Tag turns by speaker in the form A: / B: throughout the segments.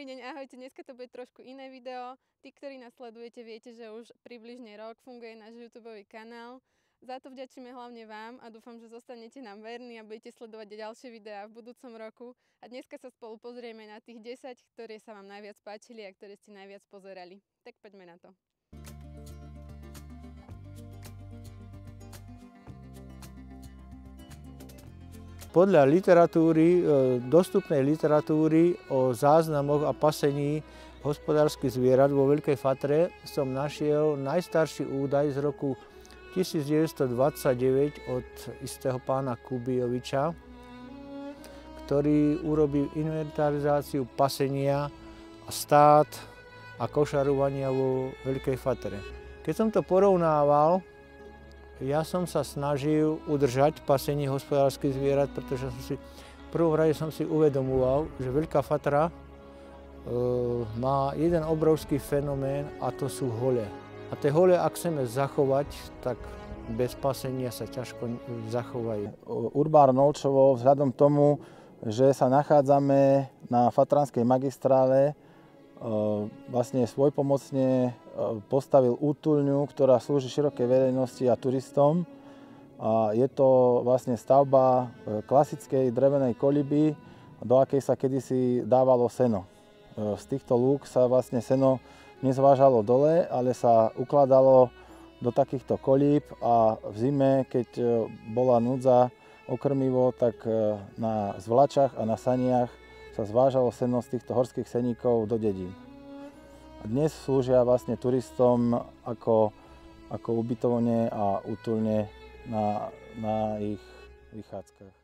A: Dobrý deň, ahojte. Dneska to bude trošku iné video. Tí, ktorí nás sledujete, viete, že už približne rok funguje náš YouTubeový kanál. Za to vďačíme hlavne vám a dúfam, že zostanete nám verní a budete sledovať ďalšie videá v budúcom roku. A dneska sa spolu pozrieme na tých 10, ktoré sa vám najviac páčili a ktoré ste najviac pozerali. Tak poďme na to.
B: Podľa literatúry, dostupnej literatúry o záznamoch a pasení hospodárskych zvierat vo Veľkej Fatre som našiel najstarší údaj z roku 1929 od istého pána Kubijoviča, ktorý urobil inventarizáciu pasenia a stát a košarovania vo Veľkej Fatre. Keď som to porovnával, ja som sa snažil udržať pasenie hospodárskych zvierat, pretože v prvom rade som si uvedomoval, že Veľká Fatra má jeden obrovský fenomén a to sú hole. A tie hole, ak chceme zachovať, tak bez pasenia sa ťažko zachovajú.
C: Urbár Nolčovo vzhľadom tomu, že sa nachádzame na Fatranskej magistrále, vlastne svojpomocne postavil útulňu, ktorá slúži širokej verejnosti a turistom. A je to vlastne stavba klasickej drevenej koliby, do akej sa kedysi dávalo seno. Z týchto lúk sa vlastne seno nezvážalo dole, ale sa ukladalo do takýchto kolíb a v zime, keď bola núdza o krmivo, tak na zvlačach a na saniach sa zvážalo seno z týchto horských seníkov do dedín. A dnes slúžia vlastne turistom ako ubytovne a útulne na ich vychádzkach.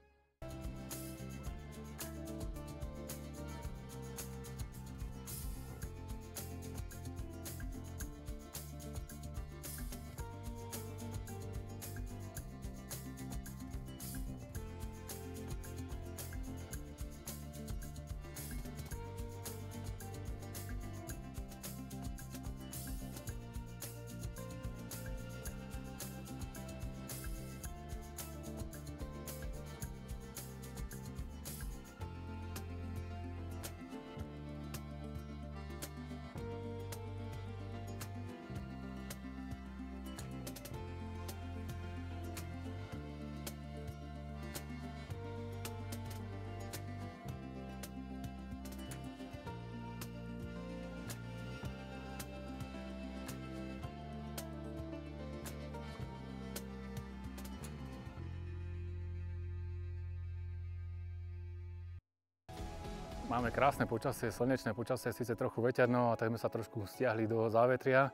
D: Máme krásne počasie, slnečné počasie, síce trochu veterno, a tak sme sa trošku stiahli do závetria,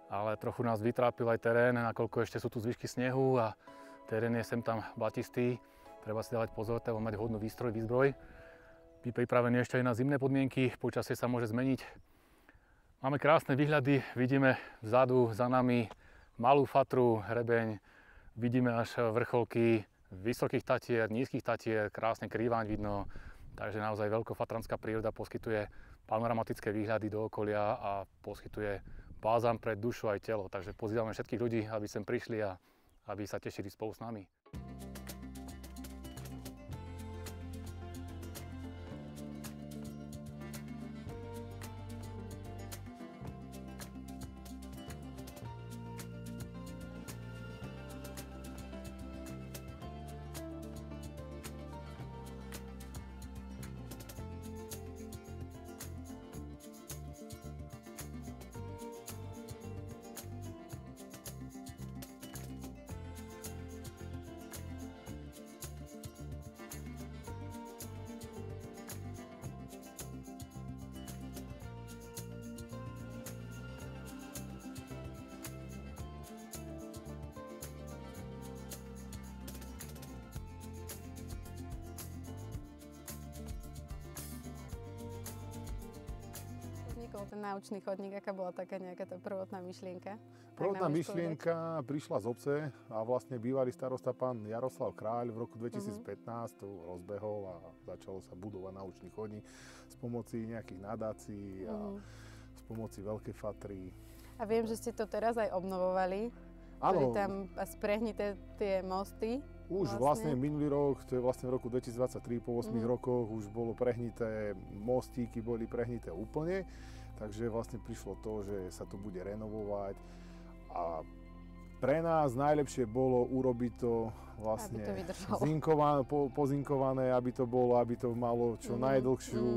D: ale trochu nás vytrápil aj terén, nakoľko ešte sú tu zvyšky snehu a terén je sem tam blatistý. Treba si dávať pozor, treba mať hodnú výzbroj. Byť pripravený ešte aj na zimné podmienky, počasie sa môže zmeniť. Máme krásne výhľady, vidíme vzadu za nami Malú Fatru, hrebeň, vidíme až vrcholky vysokých Tatier, nízkych Tatier, krásne Krývaň vidno. Takže naozaj veľkofatranská príroda poskytuje panoramatické výhľady do okolia a poskytuje bálzam pre dušu aj telo. Takže pozývame všetkých ľudí, aby sem prišli a aby sa tešili spolu s nami.
A: Ten naučný chodník, aká bola taká nejaká tá prvotná myšlienka?
E: Prvotná myšlienka prišla z obce a vlastne bývalý starosta pán Jaroslav Kráľ v roku 2015 to rozbehol a začalo sa budovať naučný chodník s pomoci nejakých nadácií a s pomoci Veľkej Fatry.
A: A viem, že ste to teraz aj obnovovali. Boli tam sprehnité tie mosty.
E: Už vlastne minulý rok, to je vlastne v roku 2023, po 8 rokoch, už bolo prehnité, mostíky boli prehnité úplne, takže vlastne prišlo to, že sa to bude renovovať a pre nás najlepšie bolo urobiť to vlastne pozinkované, aby to malo čo najdlhšiu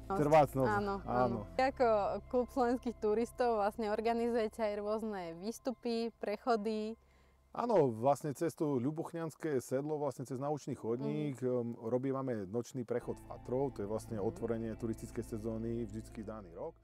E: trvácnosť.
A: Áno. Ako klub slovenských turistov vlastne organizujete aj rôzne výstupy, prechody.
E: Áno, vlastne cez to Ľubochňanské sedlo, vlastne cez naučný chodník robíme nočný prechod Fatrou, to je vlastne otvorenie turistickej sezóny vždycky daný rok.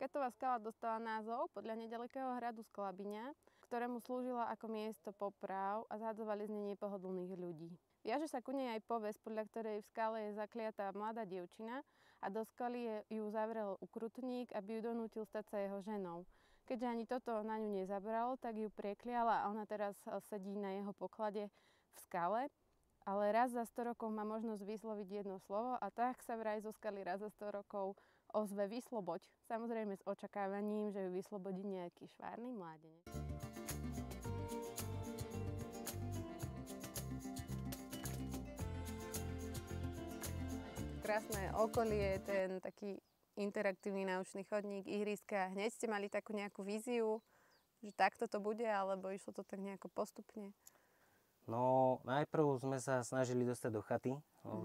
A: Ketová skala dostala názov podľa nedalekého hradu Sklabyňa, ktorému slúžila ako miesto popráv a zhadzovali z nej nepohodlných ľudí. Viaže sa ku nej aj povesť, podľa ktorej v skale je zakliatá mladá dievčina a do skaly ju zavrel ukrutník, aby ju donútil stať sa jeho ženou. Keďže ani toto na ňu nezabralo, tak ju prekliala a ona teraz sedí na jeho poklade v skale. Ale raz za 100 rokov má možnosť vysloviť jedno slovo a tak sa vraj zo skaly raz za 100 rokov ozve vysloboď. Samozrejme s očakávaním, že ju vyslobodí nejaký švárny mládenec. Krásne okolie, ten taký interaktívny naučný chodník, ihriska. Hneď ste mali takú nejakú víziu, že takto to bude, alebo išlo to tak nejako postupne?
F: No, najprv sme sa snažili dostať do chaty,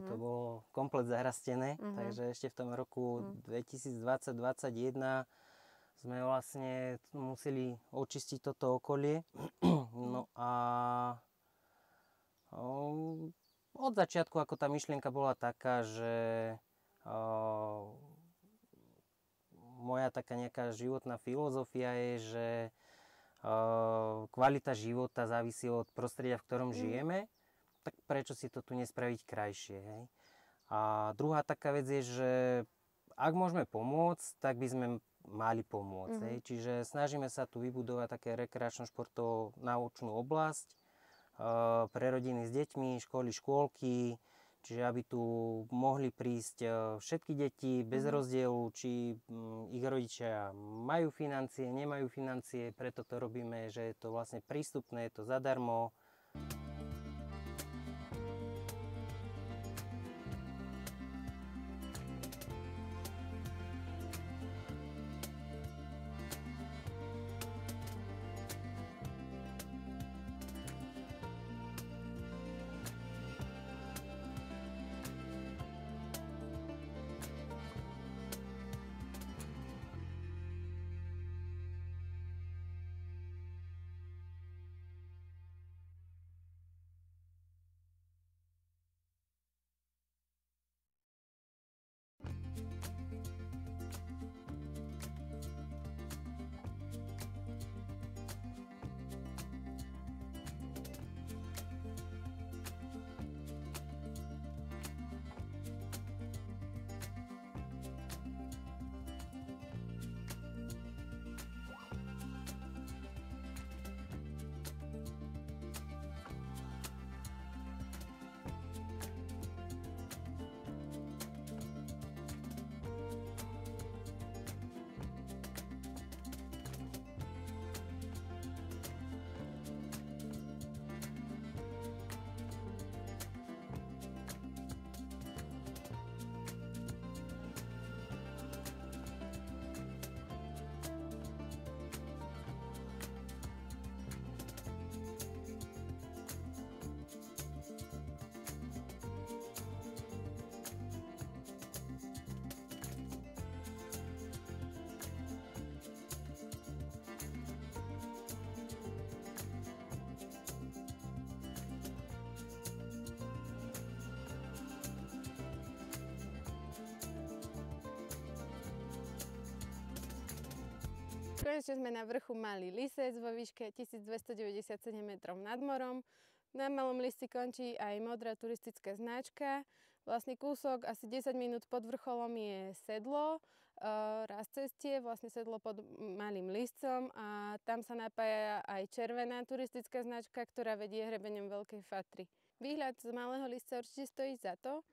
F: to bolo komplet zarastené, takže ešte v tom roku 2020-2021 sme vlastne museli očistiť toto okolie. No a od začiatku, ako tá myšlienka bola taká, že moja taká nejaká životná filozofia je, že kvalita života závisí od prostredia, v ktorom žijeme, tak prečo si to tu nespraviť krajšie, hej? A druhá taká vec je, že ak môžeme pomôcť, tak by sme mali pomôcť, hej? Čiže snažíme sa tu vybudovať také rekreačno-športovo-naučnú oblasť pre rodiny s deťmi, školy, škôlky, čiže aby tu mohli prísť všetky deti bez rozdielu, či ich rodičia majú financie, nemajú financie, preto to robíme, že je to vlastne prístupné, je to zadarmo.
A: Konečne sme na vrchu Malý Lisec vo výške 1297 metrov nad morom. Na Malom Lisci končí aj modrá turistická značka. Vlastne kúsok, asi 10 minút pod vrcholom je sedlo, raz cestie, vlastne sedlo pod Malým Liscom a tam sa napája aj červená turistická značka, ktorá vedie hrebeňom Veľkej Fatry. Výhľad z Malého Lisca určite stojí za to.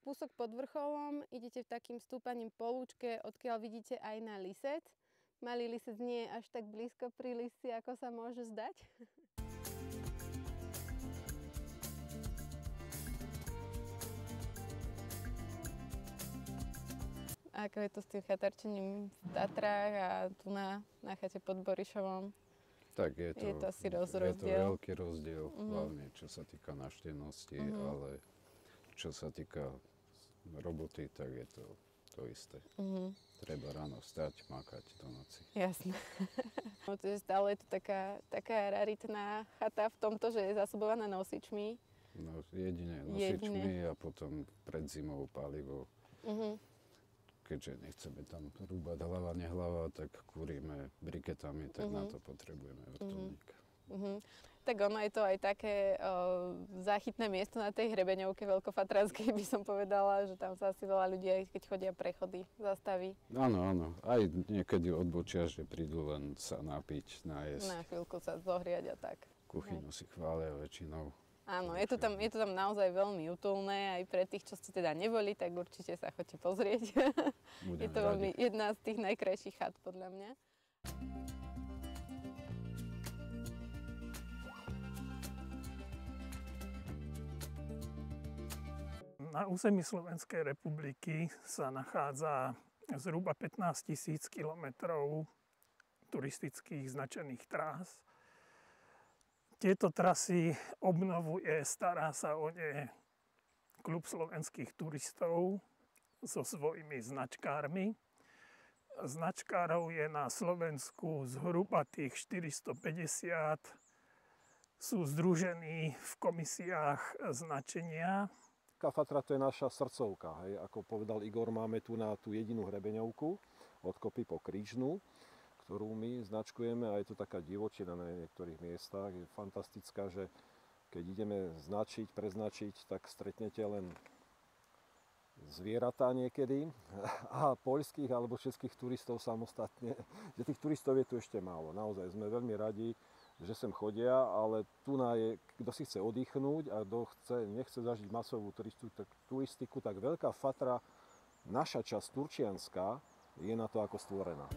A: Kúsok pod vrcholom, idete v takým stúpaním po lúčke, odkiaľ vidíte aj na Lisec. Malý Lisec nie je až tak blízko pri Lisci, ako sa môže zdať. A ako je to s tým chatarčením v Tatrách a tu na chate pod Borišovom?
G: Tak je to
A: asi rozdiel.
G: Je to veľký rozdiel, hlavne čo sa týka návštevnosti, ale čo sa týka roboty, tak je to isté. Treba ráno vstať, makať do noci.
A: Jasné. Stále je to taká raritná chata v tomto, že je zásobovaná nosičmi.
G: No jedine nosičmi a potom pred zimou palivo. Keďže nechceme tam rúbať hlava, nehlava, tak kúrime briketami, tak na to potrebujeme vrtuľník.
A: Tak ono je to aj také záchytné miesto na tej hrebeňovke veľkofatranskej, by som povedala, že tam sa asi veľa ľudí, aj keď chodia prechody, zastaví.
G: Áno. Aj niekedy odbočia, že prídu len sa napiť, najesť.
A: Na chvíľku sa zohriať a tak.
G: Kuchyňu si chvália väčšinou.
A: Áno, je to tam naozaj veľmi útulné, aj pre tých, čo ste teda neboli, tak určite sa choďte pozrieť. Je to veľmi jedna z tých najkrajších chat, podľa mňa.
H: Na území Slovenskej republiky sa nachádza zhruba 15 000 kilometrov turistických značených trás. Tieto trasy obnovuje, stará sa o ne Klub slovenských turistov so svojimi značkármi. Značkárov je na Slovensku zhruba tých 450. Sú združení v komisiách značenia.
I: Fatra to je naša srdcovka. Hej. Ako povedal Igor, máme tu na tú jedinú hrebeňovku od Kopy po Krížnu, ktorú my značkujeme a je to taká divočina na niektorých miestach. Je fantastická, že keď ideme preznačiť, tak stretnete len zvieratá niekedy a poľských alebo českých turistov samostatne. Že tých turistov je tu ešte málo. Naozaj sme veľmi radi, že sem chodia, ale tu je, kto si chce oddychnúť a kto nechce zažiť masovú turistiku, tak Veľká Fatra, naša časť turčianska, je na to ako stvorená.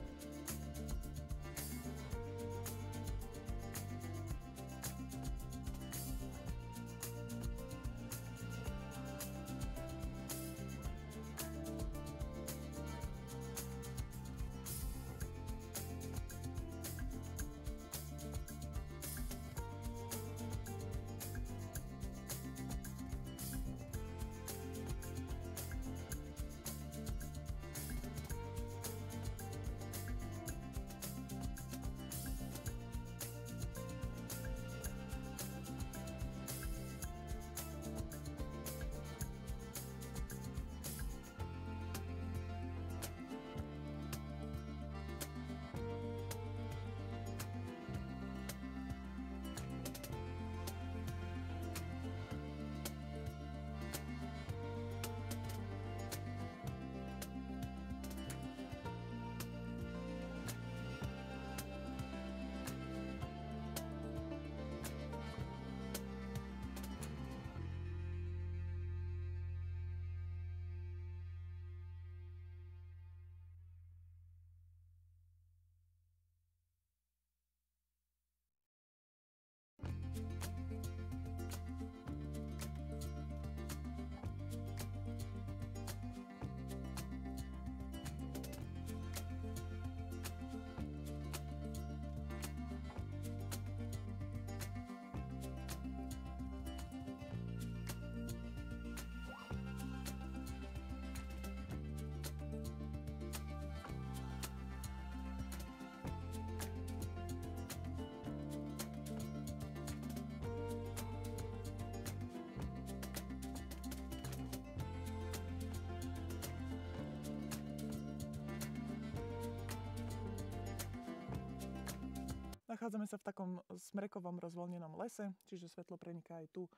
J: Nachádzame sa v takom smrekovom rozvoľnenom lese, čiže svetlo preniká aj tu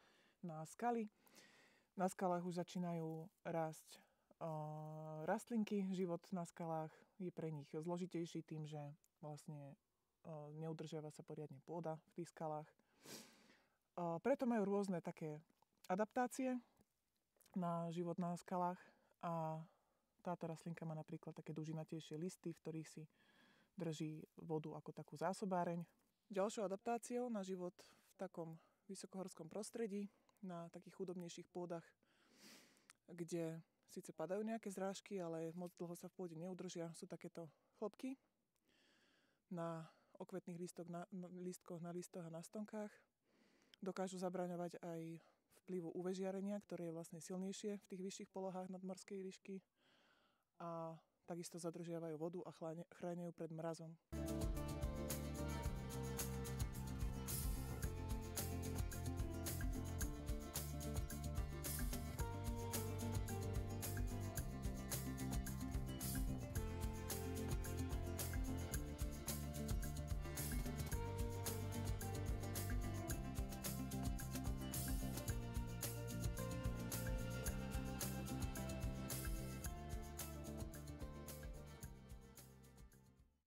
J: na skaly. Na skalách už začínajú rásť rastlinky. Život na skalách je pre nich zložitejší tým, že vlastne neudržiava sa poriadne pôda v tých skalách. Preto majú rôzne také adaptácie na život na skalách a táto rastlinka má napríklad také dužinatejšie listy, v ktorých si drží vodu ako takú zásobáreň. Ďalšou adaptáciou na život v takom vysokohorskom prostredí, na takých chudobnejších pôdach, kde síce padajú nejaké zrážky, ale moc dlho sa v pôde neudržia, sú takéto chlopky na okvetných lístkoch, na listoch a na stonkách. Dokážu zabraňovať aj vplyvu UV žiarenia, ktoré je vlastne silnejšie v tých vyšších polohách nadmorskej výšky a takisto zadržiavajú vodu a chránia ju pred mrazom.